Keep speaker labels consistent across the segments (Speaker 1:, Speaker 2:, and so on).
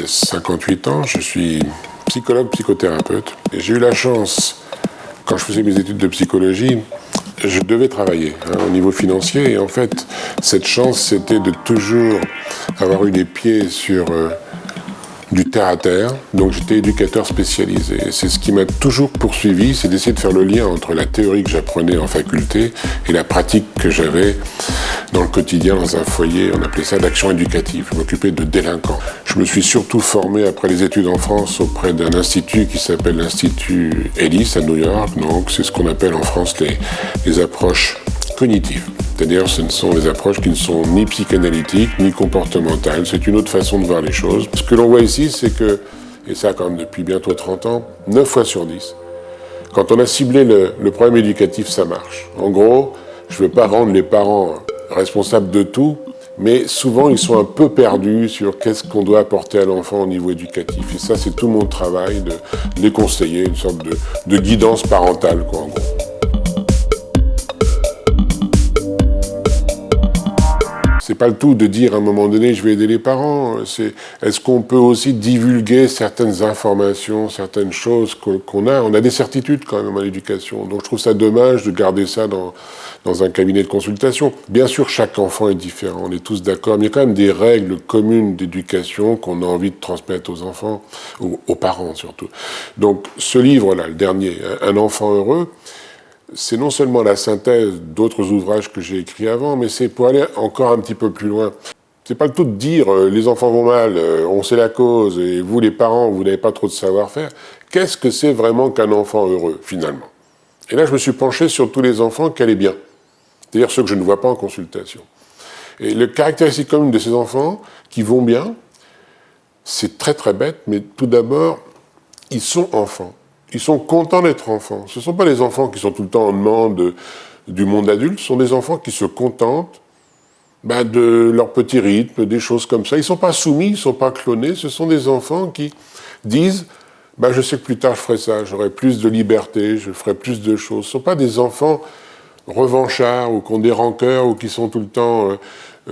Speaker 1: 58 ans, je suis psychologue, psychothérapeute. Et j'ai eu la chance, quand je faisais mes études de psychologie, je devais travailler au niveau financier. Et en fait, cette chance, c'était de toujours avoir eu les pieds sur du terre-à-terre. Donc j'étais éducateur spécialisé. Et c'est ce qui m'a toujours poursuivi, c'est d'essayer de faire le lien entre la théorie que j'apprenais en faculté et la pratique que j'avais dans le quotidien, dans un foyer. On appelait ça d'action éducative. Je m'occupais de délinquants. Je me suis surtout formé après les études en France auprès d'un institut qui s'appelle l'Institut Ellis à New York. Donc c'est ce qu'on appelle en France les approches cognitives. C'est-à-dire ce ne sont des approches qui ne sont ni psychanalytiques, ni comportementales. C'est une autre façon de voir les choses. Ce que l'on voit ici, c'est que, et ça quand même depuis bientôt 30 ans, 9 fois sur 10, quand on a ciblé le problème éducatif, ça marche. En gros, je ne veux pas rendre les parents responsables de tout, mais souvent ils sont un peu perdus sur qu'est-ce qu'on doit apporter à l'enfant au niveau éducatif. Et ça, c'est tout mon travail de les conseiller, une sorte de guidance parentale, quoi, en gros. C'est pas le tout de dire à un moment donné je vais aider les parents. Est-ce qu'on peut aussi divulguer certaines informations, certaines choses qu'on a. On a des certitudes quand même en éducation. Donc je trouve ça dommage de garder ça dans un cabinet de consultation. Bien sûr, chaque enfant est différent, on est tous d'accord, mais il y a quand même des règles communes d'éducation qu'on a envie de transmettre aux enfants, aux parents surtout. Donc ce livre-là, le dernier, Un enfant heureux, c'est non seulement la synthèse d'autres ouvrages que j'ai écrits avant, mais c'est pour aller encore un petit peu plus loin. C'est pas le tout de dire les enfants vont mal, on sait la cause, et vous les parents, vous n'avez pas trop de savoir-faire. Qu'est-ce que c'est vraiment qu'un enfant heureux, finalement? Et là, je me suis penché sur tous les enfants qui allaient bien, c'est-à-dire ceux que je ne vois pas en consultation. Et le caractéristique commun de ces enfants qui vont bien, c'est très très bête, mais tout d'abord, ils sont enfants. Ils sont contents d'être enfants. Ce ne sont pas les enfants qui sont tout le temps en demande du monde adulte, ce sont des enfants qui se contentent de leur petit rythme, des choses comme ça. Ils ne sont pas soumis, ils ne sont pas clonés, ce sont des enfants qui disent je sais que plus tard je ferai ça, j'aurai plus de liberté, je ferai plus de choses. Ce ne sont pas des enfants revanchards ou qui ont des rancœurs ou qui sont tout le temps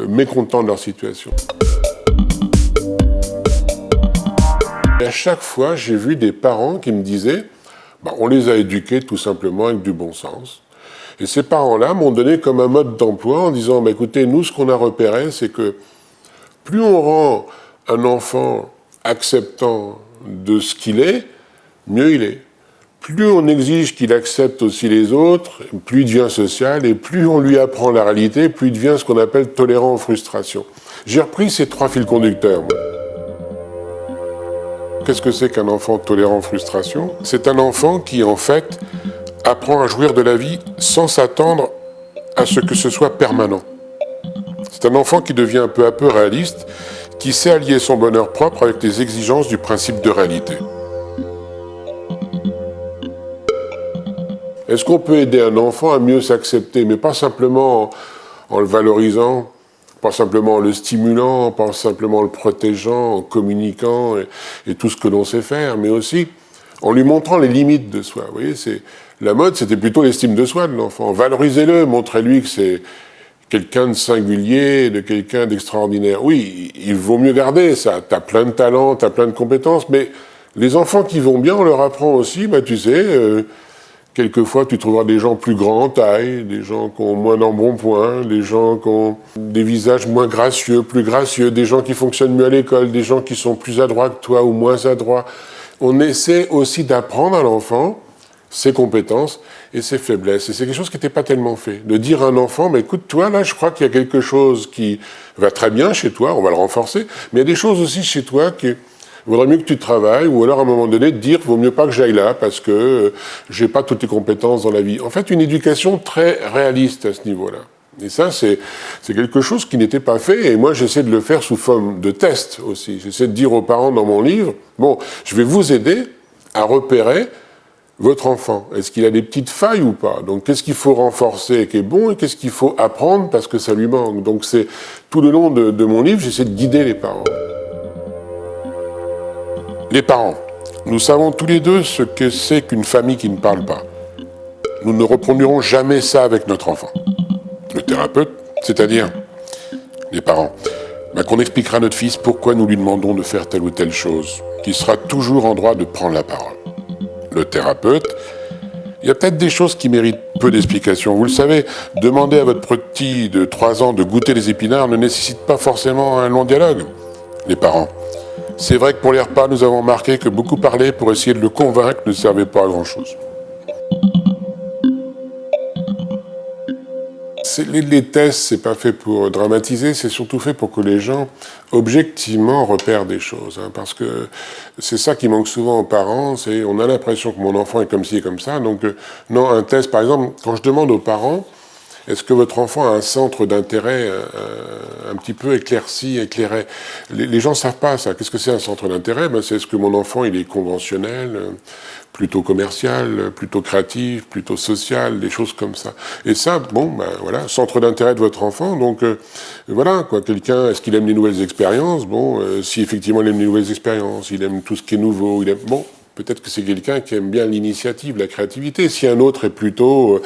Speaker 1: mécontents de leur situation. Et à chaque fois, j'ai vu des parents qui me disaient on les a éduqués tout simplement avec du bon sens. Et ces parents-là m'ont donné comme un mode d'emploi en disant écoutez, nous, ce qu'on a repéré, c'est que plus on rend un enfant acceptant de ce qu'il est, mieux il est. Plus on exige qu'il accepte aussi les autres, plus il devient social, et plus on lui apprend la réalité, plus il devient ce qu'on appelle tolérant aux frustrations. J'ai repris ces 3 fils conducteurs, moi. Qu'est-ce que c'est qu'un enfant tolérant aux frustrations? C'est un enfant qui, en fait, apprend à jouir de la vie sans s'attendre à ce que ce soit permanent. C'est un enfant qui devient peu à peu réaliste, qui sait allier son bonheur propre avec les exigences du principe de réalité. Est-ce qu'on peut aider un enfant à mieux s'accepter, mais pas simplement en le valorisant, pas simplement en le stimulant, pas simplement en le protégeant, en communiquant et tout ce que l'on sait faire, mais aussi en lui montrant les limites de soi. Vous voyez, la mode, c'était plutôt l'estime de soi de l'enfant. Valorisez-le, montrez-lui que c'est quelqu'un de singulier, de quelqu'un d'extraordinaire. Oui, il vaut mieux garder ça. T'as plein de talents, t'as plein de compétences, mais les enfants qui vont bien, on leur apprend aussi, tu sais... Quelquefois, tu trouveras des gens plus grands en taille, des gens qui ont moins d'embonpoint, des gens qui ont des visages moins gracieux, plus gracieux, des gens qui fonctionnent mieux à l'école, des gens qui sont plus adroits que toi ou moins adroits. On essaie aussi d'apprendre à l'enfant ses compétences et ses faiblesses. Et c'est quelque chose qui n'était pas tellement fait. De dire à un enfant, écoute, toi, là, je crois qu'il y a quelque chose qui va très bien chez toi, on va le renforcer, mais il y a des choses aussi chez toi qui... Il vaudrait mieux que tu travailles, ou alors à un moment donné, te dire vaut mieux pas que j'aille là parce que j'ai pas toutes les compétences dans la vie. En fait, une éducation très réaliste à ce niveau-là. Et ça, c'est quelque chose qui n'était pas fait, et moi j'essaie de le faire sous forme de test aussi. J'essaie de dire aux parents dans mon livre, je vais vous aider à repérer votre enfant. Est-ce qu'il a des petites failles ou pas? Donc qu'est-ce qu'il faut renforcer qui est bon, et qu'est-ce qu'il faut apprendre parce que ça lui manque? Donc c'est tout le long de mon livre, j'essaie de guider les parents. Les parents, nous savons tous les deux ce que c'est qu'une famille qui ne parle pas. Nous ne reproduirons jamais ça avec notre enfant. Le thérapeute, c'est-à-dire les parents, Qu'on expliquera à notre fils pourquoi nous lui demandons de faire telle ou telle chose, qu'il sera toujours en droit de prendre la parole. Le thérapeute, il y a peut-être des choses qui méritent peu d'explications. Vous le savez, demander à votre petit de 3 ans de goûter les épinards ne nécessite pas forcément un long dialogue. Les parents, c'est vrai que pour les repas, nous avons remarqué que beaucoup parler pour essayer de le convaincre ne servait pas à grand-chose. Les tests, c'est pas fait pour dramatiser, c'est surtout fait pour que les gens, objectivement, repèrent des choses. Parce que c'est ça qui manque souvent aux parents, c'est on a l'impression que mon enfant est comme ci et comme ça. Donc, non, un test, par exemple, quand je demande aux parents, est-ce que votre enfant a un centre d'intérêt un petit peu éclairci, éclairé? Les gens ne savent pas ça. Qu'est-ce que c'est un centre d'intérêt? C'est est-ce que mon enfant il est conventionnel, plutôt commercial, plutôt créatif, plutôt social, des choses comme ça. Et ça, voilà, centre d'intérêt de votre enfant. Donc voilà, quoi. Quelqu'un, est-ce qu'il aime les nouvelles expériences? Si effectivement il aime les nouvelles expériences, il aime tout ce qui est nouveau, peut-être que c'est quelqu'un qui aime bien l'initiative, la créativité. Si un autre est plutôt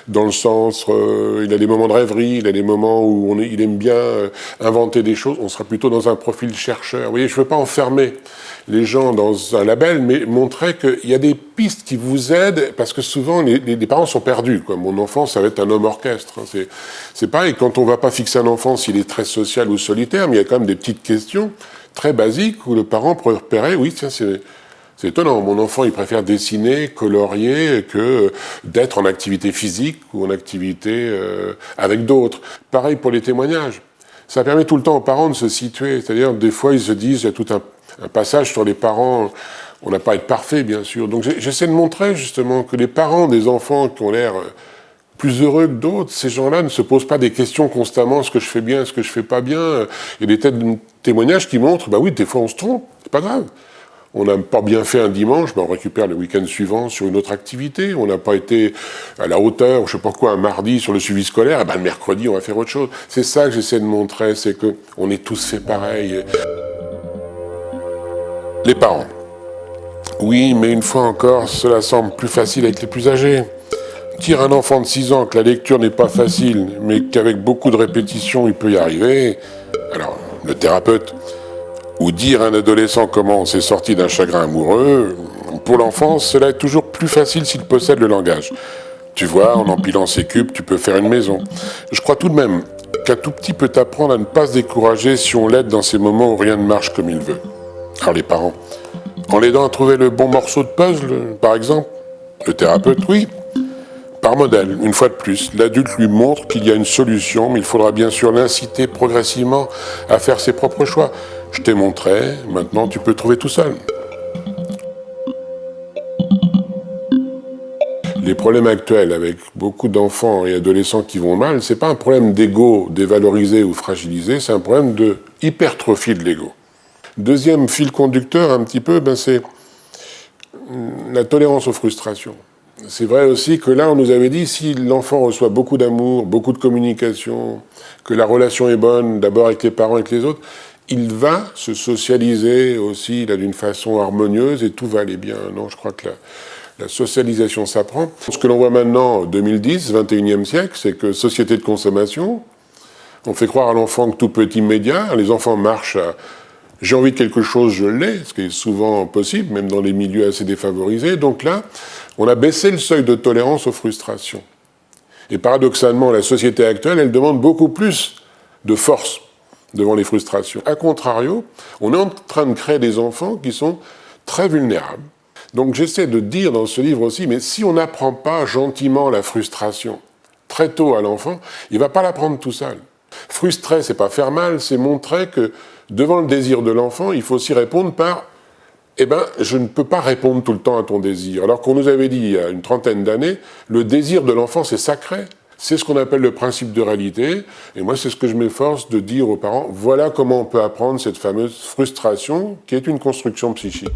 Speaker 1: dans le sens, il a des moments de rêverie, il a des moments où il aime bien inventer des choses, on sera plutôt dans un profil chercheur. Vous voyez, je ne veux pas enfermer les gens dans un label, mais montrer qu'il y a des pistes qui vous aident, parce que souvent les parents sont perdus. Mon enfant, ça va être un homme orchestre. C'est pareil, quand on ne va pas fixer un enfant s'il est très social ou solitaire, mais il y a quand même des petites questions très basiques où le parent peut repérer, oui, tiens, c'est étonnant, mon enfant il préfère dessiner, colorier que d'être en activité physique ou en activité avec d'autres. Pareil pour les témoignages. Ça permet tout le temps aux parents de se situer. C'est-à-dire des fois ils se disent, il y a tout un passage sur les parents, on n'a pas à être parfait bien sûr. Donc j'essaie de montrer justement que les parents des enfants qui ont l'air plus heureux que d'autres, ces gens-là ne se posent pas des questions constamment, est-ce que je fais bien, est-ce que je fais pas bien. Il y a des témoignages qui montrent, oui, des fois on se trompe, c'est pas grave. On n'a pas bien fait un dimanche, on récupère le week-end suivant sur une autre activité. On n'a pas été à la hauteur, je sais pas quoi, un mardi sur le suivi scolaire, le mercredi on va faire autre chose. C'est ça que j'essaie de montrer, c'est qu'on est tous fait pareil. Les parents. Oui, mais une fois encore, cela semble plus facile avec les plus âgés. Dire à un enfant de 6 ans que la lecture n'est pas facile, mais qu'avec beaucoup de répétitions, il peut y arriver. Alors, le thérapeute. Ou dire à un adolescent comment on s'est sorti d'un chagrin amoureux, pour l'enfant, cela est toujours plus facile s'il possède le langage. Tu vois, en empilant ses cubes, tu peux faire une maison. Je crois tout de même qu'un tout petit peut apprendre à ne pas se décourager si on l'aide dans ces moments où rien ne marche comme il veut. Alors les parents, en l'aidant à trouver le bon morceau de puzzle, par exemple, le thérapeute, oui. Par modèle, une fois de plus, l'adulte lui montre qu'il y a une solution, mais il faudra bien sûr l'inciter progressivement à faire ses propres choix. Je t'ai montré, maintenant tu peux trouver tout seul. Les problèmes actuels avec beaucoup d'enfants et adolescents qui vont mal, c'est pas un problème d'ego dévalorisé ou fragilisé, c'est un problème de hypertrophie de l'ego. Deuxième fil conducteur un petit peu, c'est la tolérance aux frustrations. C'est vrai aussi que là, on nous avait dit, si l'enfant reçoit beaucoup d'amour, beaucoup de communication, que la relation est bonne, d'abord avec les parents et avec les autres, il va se socialiser aussi d'une façon harmonieuse et tout va aller bien. Non, je crois que la socialisation s'apprend. Ce que l'on voit maintenant, 2010, 21e siècle, c'est que société de consommation, on fait croire à l'enfant que tout peut être immédiat, les enfants marchent à « j'ai envie de quelque chose, je l'ai », ce qui est souvent possible, même dans les milieux assez défavorisés. Donc là, on a baissé le seuil de tolérance aux frustrations. Et paradoxalement, la société actuelle, elle demande beaucoup plus de force devant les frustrations. A contrario, on est en train de créer des enfants qui sont très vulnérables. Donc j'essaie de dire dans ce livre aussi, mais si on n'apprend pas gentiment la frustration très tôt à l'enfant, il ne va pas l'apprendre tout seul. Frustrer, c'est pas faire mal, c'est montrer que devant le désir de l'enfant, il faut aussi répondre par « je ne peux pas répondre tout le temps à ton désir ». Alors qu'on nous avait dit il y a une trentaine d'années, le désir de l'enfant, c'est sacré. C'est ce qu'on appelle le principe de réalité. Et moi, c'est ce que je m'efforce de dire aux parents. Voilà comment on peut apprendre cette fameuse frustration qui est une construction psychique.